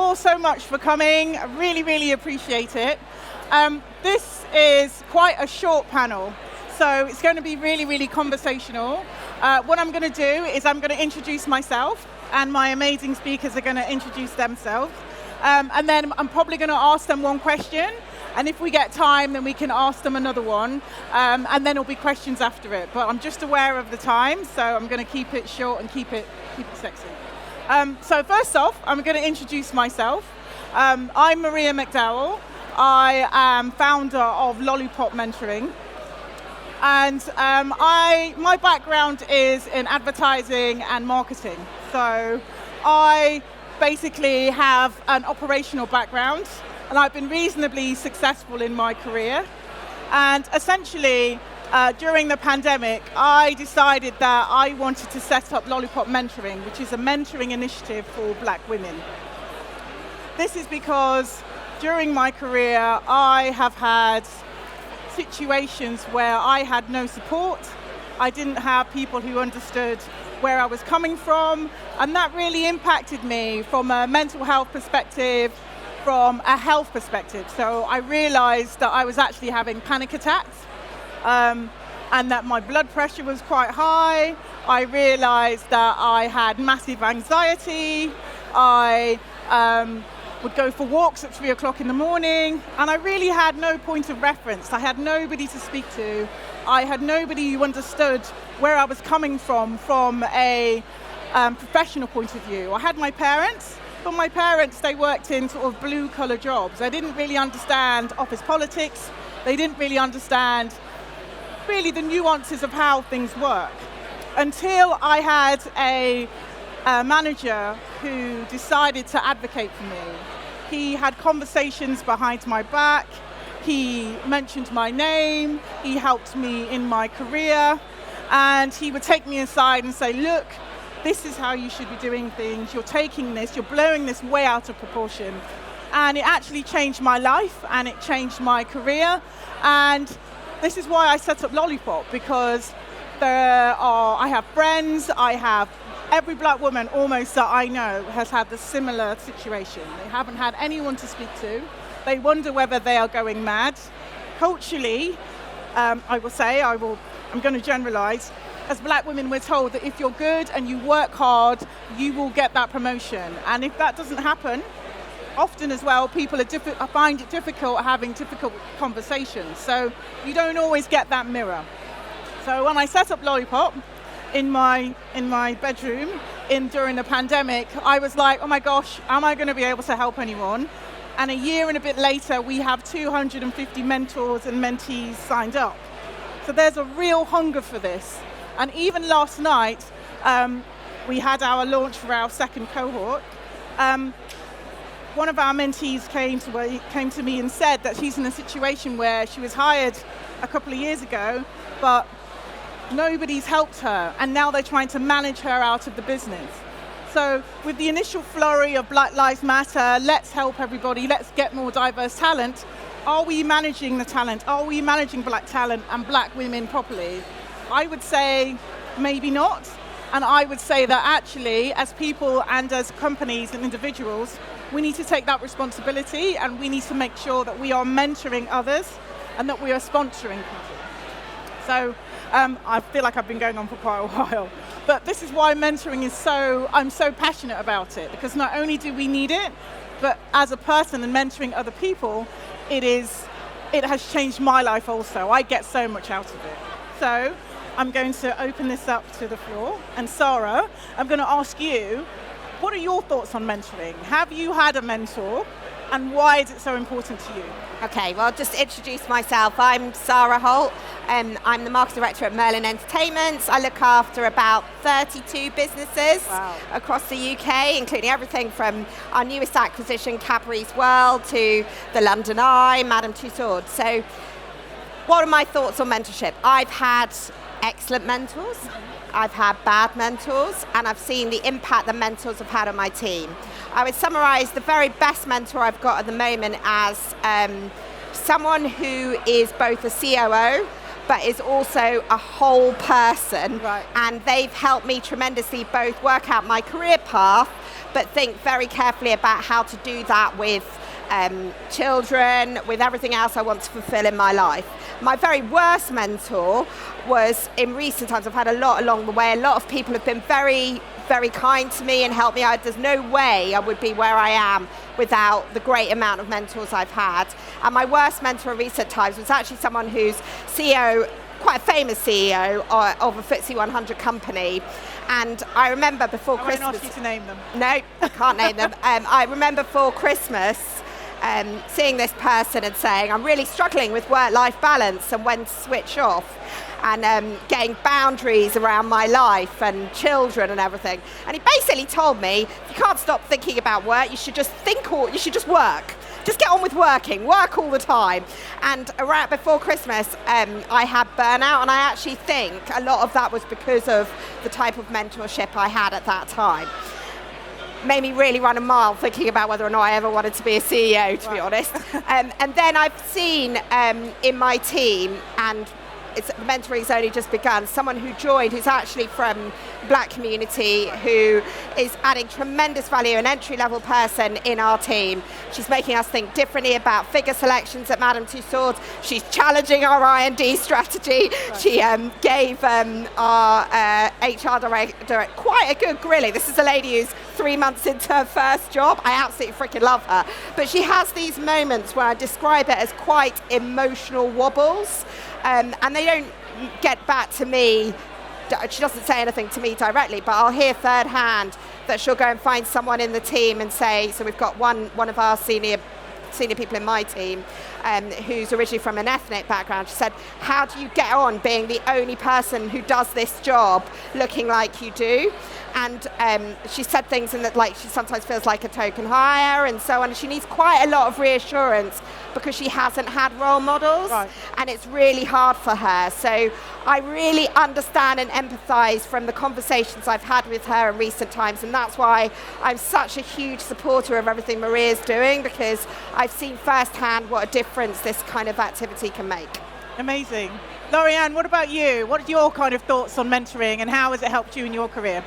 all so much for coming. I really, really appreciate it. This is quite a short panel, so it's going to be really, really conversational. What I'm going to do is I'm going to introduce myself, and my amazing speakers are going to introduce themselves. And then I'm probably going to ask them one question, and if we get time, then we can ask them another one, and then there'll be questions after it. But I'm just aware of the time, so I'm going to keep it short and keep it sexy. So first off, I'm going to introduce myself. I'm Maria McDowell. I am founder of Lollipop Mentoring. And my background is in advertising and marketing. So I basically have an operational background, and I've been reasonably successful in my career. And essentially, during the pandemic, I decided that I wanted to set up Lollipop Mentoring, which is a mentoring initiative for black women. This is because during my career, I have had situations where I had no support. I didn't have people who understood where I was coming from, and that really impacted me from a mental health perspective, from a health perspective. So I realized that I was actually having panic attacks, and that my blood pressure was quite high. I realized that I had massive anxiety. I would go for walks at 3 o'clock in the morning, and I really had no point of reference. I had nobody to speak to. I had nobody who understood where I was coming from a professional point of view. I had my parents, but my parents, they worked in sort of blue-collar jobs. They didn't really understand office politics. They didn't really understand really the nuances of how things work. Until I had a manager who decided to advocate for me. He had conversations behind my back. He mentioned my name. He helped me in my career. And he would take me aside and say, look, this is how you should be doing things. You're taking this, you're blowing this way out of proportion. And it actually changed my life, and it changed my career. And this is why I set up Lollipop, because I have friends, every black woman almost that I know has had the similar situation. They haven't had anyone to speak to. They wonder whether they are going mad. Culturally, I'm going to generalize, as black women we're told that if you're good and you work hard, you will get that promotion. And if that doesn't happen, often as well, people find it difficult having difficult conversations. So you don't always get that mirror. So when I set up Lollipop in my bedroom during the pandemic, I was like, oh my gosh, am I going to be able to help anyone? And a year and a bit later, we have 250 mentors and mentees signed up. So there's a real hunger for this. And even last night, we had our launch for our second cohort. One of our mentees came to me and said that she's in a situation where she was hired a couple of years ago, but nobody's helped her, and now they're trying to manage her out of the business. So with the initial flurry of Black Lives Matter, let's help everybody, let's get more diverse talent, are we managing the talent? Are we managing black talent and black women properly? I would say maybe not. And I would say that actually, as people and as companies and individuals, we need to take that responsibility, and we need to make sure that we are mentoring others and that we are sponsoring people. So I feel like I've been going on for quite a while. But this is why mentoring is I'm so passionate about it, because not only do we need it, but as a person and mentoring other people, it has changed my life also. I get so much out of it. So I'm going to open this up to the floor. And Sarah, I'm going to ask you, what are your thoughts on mentoring? Have you had a mentor, and why is it so important to you? Okay, well, just to introduce myself, I'm Sarah Holt, and I'm the marketing director at Merlin Entertainments. I look after about 32 businesses across the UK, including everything from our newest acquisition, Cadbury's World, to the London Eye, Madame Tussauds. So what are my thoughts on mentorship? I've had excellent mentors, I've had bad mentors, and I've seen the impact the mentors have had on my team. I would summarize the very best mentor I've got at the moment as someone who is both a COO but is also a whole person. Right. And they've helped me tremendously both work out my career path, but think very carefully about how to do that with children, with everything else I want to fulfill in my life. My very worst mentor was, in recent times, I've had a lot along the way. A lot of people have been very, very kind to me and helped me out. There's no way I would be where I am without the great amount of mentors I've had. And my worst mentor in recent times was actually someone who's CEO, quite a famous CEO of a FTSE 100 company. And I remember before Christmas... I won't ask you to name them. No, I can't name them. I remember for Christmas seeing this person and saying, I'm really struggling with work-life balance and when to switch off, and getting boundaries around my life and children and everything. And he basically told me, you can't stop thinking about work, you should just you should just work. Just get on with working, work all the time. And around before Christmas, I had burnout, and I actually think a lot of that was because of the type of mentorship I had at that time. Made me really run a mile thinking about whether or not I ever wanted to be a CEO, to be honest. And then I've seen in my team, and mentoring's only just begun, someone who joined who's actually from Black community, who is adding tremendous value, an entry-level person in our team. She's making us think differently about figure selections at Madame Tussauds. She's challenging our I&D strategy. Right. She gave our HR director quite a good grilling. This is a lady who's 3 months into her first job. I absolutely freaking love her. But she has these moments where I describe it as quite emotional wobbles, and they don't get back to me. She doesn't say anything to me directly, but I'll hear third hand that she'll go and find someone in the team and say, so we've got one of our senior people in my team who's originally from an ethnic background. She said, how do you get on being the only person who does this job looking like you do? And she said things in that, like, she sometimes feels like a token hire and so on. She needs quite a lot of reassurance because she hasn't had role models. Right. And it's really hard for her. So I really understand and empathize from the conversations I've had with her in recent times, and that's why I'm such a huge supporter of everything Maria's doing, because I've seen firsthand what a difference this kind of activity can make. Amazing. Laurian, what about you? What are your kind of thoughts on mentoring, and how has it helped you in your career?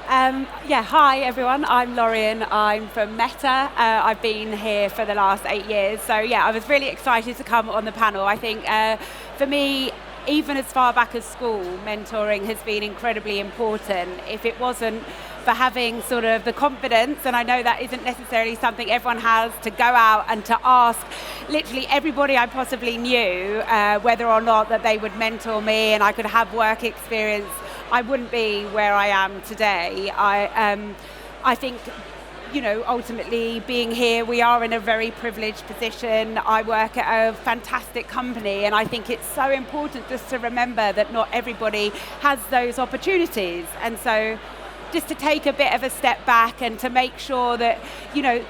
Hi everyone, I'm Lorin, I'm from Meta. I've been here for the last 8 years, so I was really excited to come on the panel. I think for me, even as far back as school, mentoring has been incredibly important. If it wasn't for having sort of the confidence, and I know that isn't necessarily something everyone has, to go out and to ask literally everybody I possibly knew whether or not that they would mentor me and I could have work experience, I wouldn't be where I am today. I think, ultimately being here, we are in a very privileged position. I work at a fantastic company, and I think it's so important just to remember that not everybody has those opportunities. And so just to take a bit of a step back and to make sure that,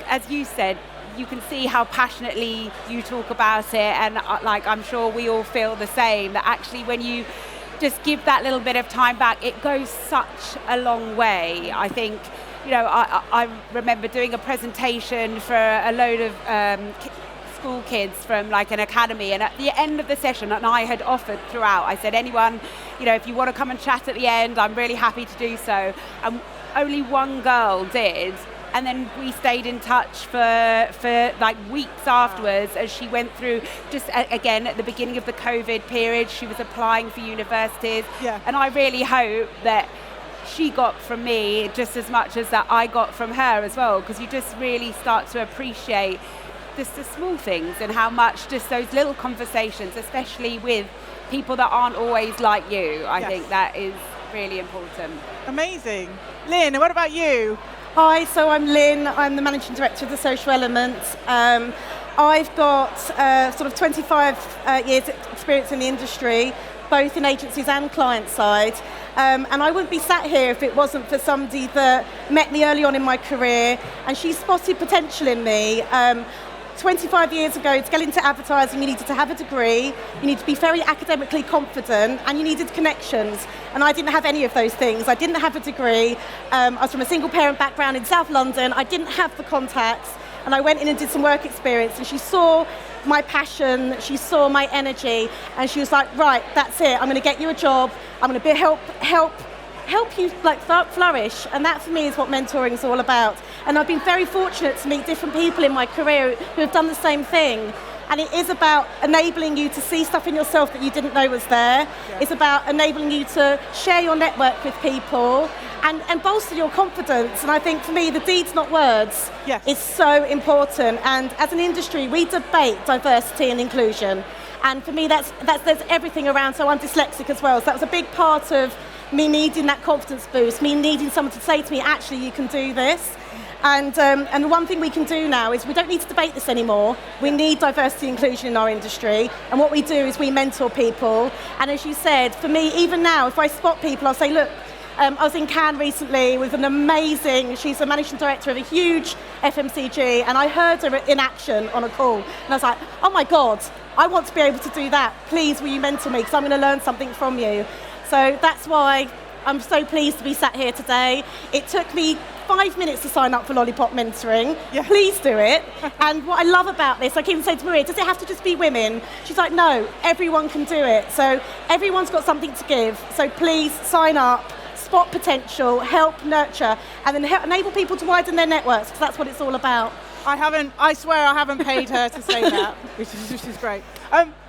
as you said, you can see how passionately you talk about it, and I'm sure we all feel the same, that actually when you just give that little bit of time back, it goes such a long way. I think, I remember doing a presentation for a load of school kids from an academy, and at the end of the session, and I had offered throughout, I said, anyone, if you want to come and chat at the end, I'm really happy to do so. And only one girl did. And then we stayed in touch for weeks afterwards as she went through, just again at the beginning of the COVID period, she was applying for universities. Yeah. And I really hope that she got from me just as much as that I got from her as well, because you just really start to appreciate just the small things and how much just those little conversations, especially with people that aren't always like you, I think that is really important. Amazing. Lynn, what about you? Hi, so I'm Lynn. I'm the Managing Director of the Social Element. I've got sort of 25 years experience in the industry, both in agencies and client side. And I wouldn't be sat here if it wasn't for somebody that met me early on in my career, and she spotted potential in me. 25 years ago, to get into advertising, you needed to have a degree, you needed to be very academically confident, and you needed connections. And I didn't have any of those things. I didn't have a degree. I was from a single parent background in South London. I didn't have the contacts. And I went in and did some work experience, and she saw my passion, she saw my energy, and she was like, right, that's it, I'm going to get you a job, I'm going to help you like flourish. And that for me is what mentoring is all about. And I've been very fortunate to meet different people in my career who have done the same thing. And it is about enabling you to see stuff in yourself that you didn't know was there. Yeah. It's about enabling you to share your network with people and bolster your confidence. And I think for me, the deeds, not words, is so important. And as an industry, we debate diversity and inclusion. And for me, there's everything around. So I'm dyslexic as well. So that was a big part of me needing that confidence boost, me needing someone to say to me, actually, you can do this. And the one thing we can do now is we don't need to debate this anymore. We need diversity and inclusion in our industry. And what we do is we mentor people. And as you said, for me, even now, if I spot people, I'll say, look, I was in Cannes recently with an amazing, she's the managing director of a huge FMCG, and I heard her in action on a call. And I was like, oh my God, I want to be able to do that. Please, will you mentor me? Because I'm going to learn something from you. So that's why I'm so pleased to be sat here today. It took me 5 minutes to sign up for Lollipop mentoring. Yeah. Please do it. And what I love about this, I keep saying to Maria, does it have to just be women? She's like, no, everyone can do it. So everyone's got something to give. So please sign up, spot potential, help nurture, and then enable people to widen their networks, because that's what it's all about. I swear I haven't paid her to say that, which is great.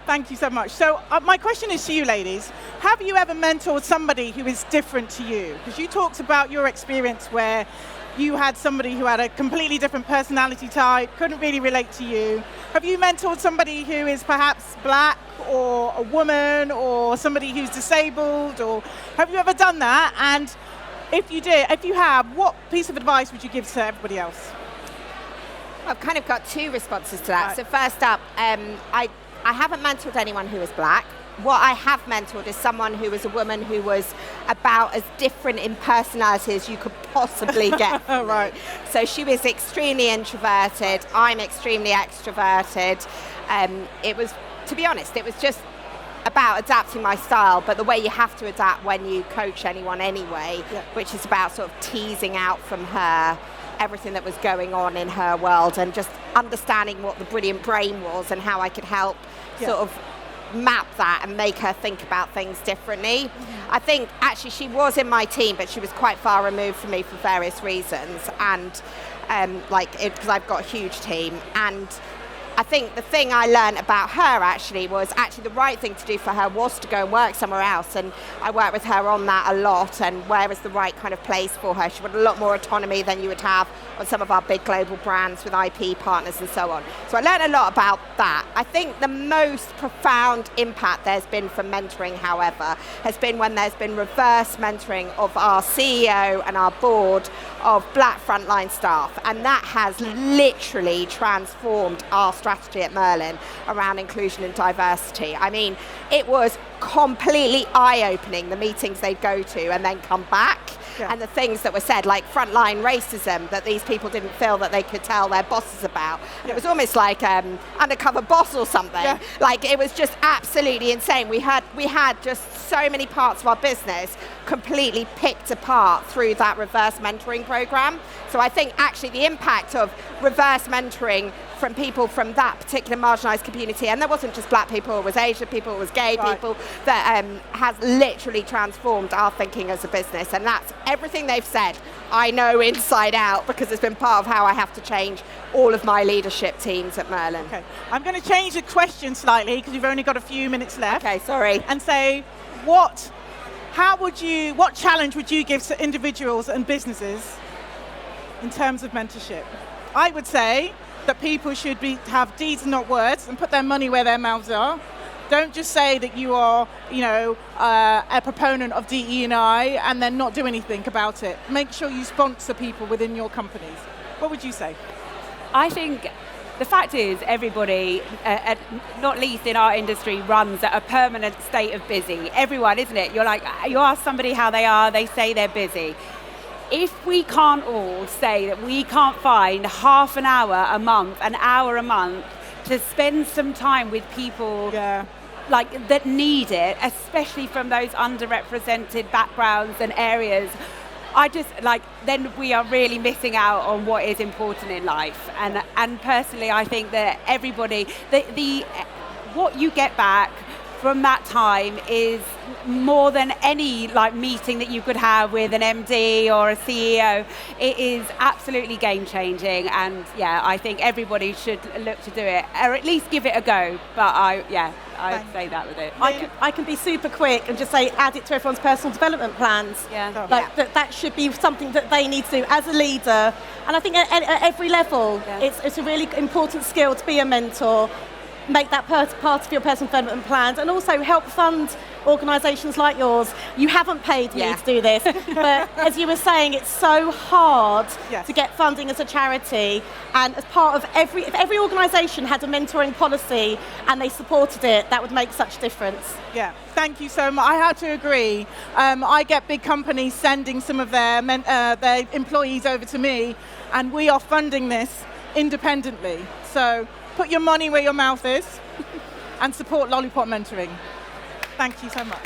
Thank you so much. So my question is to you ladies. Have you ever mentored somebody who is different to you? Because you talked about your experience where you had somebody who had a completely different personality type, couldn't really relate to you. Have you mentored somebody who is perhaps black or a woman or somebody who's disabled? Or have you ever done that? And if you have, what piece of advice would you give to everybody else? I've kind of got two responses to that. Right. So first up, I haven't mentored anyone who is black. What I have mentored is someone who was a woman who was about as different in personality as you could possibly get. Right. So she was extremely introverted. I'm extremely extroverted. It was, to be honest, it was just about adapting my style, but the way you have to adapt when you coach anyone anyway, which is about sort of teasing out from her everything that was going on in her world and just understanding what the brilliant brain was and how I could help sort of map that and make her think about things differently. Mm-hmm. I think actually she was in my team, but she was quite far removed from me for various reasons, and because I've got a huge team. And I think the thing I learned about her actually was actually the right thing to do for her was to go and work somewhere else, and I worked with her on that a lot, and where was the right kind of place for her. She wanted a lot more autonomy than you would have on some of our big global brands with IP partners and so on. So I learned a lot about that. I think the most profound impact there's been from mentoring, however, has been when there's been reverse mentoring of our CEO and our board of black frontline staff, and that has literally transformed our strategy at Merlin around inclusion and diversity. I mean, it was completely eye-opening, the meetings they'd go to and then come back, and the things that were said, like frontline racism that these people didn't feel that they could tell their bosses about. It was almost like undercover boss or something. Like, it was just absolutely insane. We had just so many parts of our business completely picked apart through that reverse mentoring program. So I think actually the impact of reverse mentoring from people from that particular marginalised community, and there wasn't just black people, it was Asian people, it was gay people, that has literally transformed our thinking as a business. And that's everything they've said, I know inside out, because it's been part of how I have to change all of my leadership teams at Merlin. Okay, I'm going to change the question slightly because you've only got a few minutes left. Okay, sorry. And say, what challenge would you give to individuals and businesses in terms of mentorship? I would say that people should have deeds and not words, and put their money where their mouths are. Don't just say that you are, a proponent of DE&I and then not do anything about it. Make sure you sponsor people within your companies. What would you say? I think the fact is everybody, not least in our industry, runs at a permanent state of busy. Everyone, isn't it? You ask somebody how they are, they say they're busy. If we can't all say that we can't find half an hour a month, an hour a month, to spend some time with people that need it, especially from those underrepresented backgrounds and areas, then we are really missing out on what is important in life. And personally, I think that everybody, what you get back from that time is more than any meeting that you could have with an MD or a CEO. It is absolutely game changing, and I think everybody should look to do it, or at least give it a go. But I'd say that with it. I can be super quick and just say add it to everyone's personal development plans. That should be something that they need to do as a leader. And I think at every level, it's a really important skill to be a mentor. Make that part of your personal development plans, and also help fund organisations like yours. You haven't paid me to do this, but as you were saying, it's so hard to get funding as a charity. And as part of if every organisation had a mentoring policy and they supported it, that would make such a difference. Yeah, thank you so much. I have to agree. I get big companies sending some of their employees over to me, and we are funding this independently. So put your money where your mouth is and support Lollipop Mentoring. Thank you so much.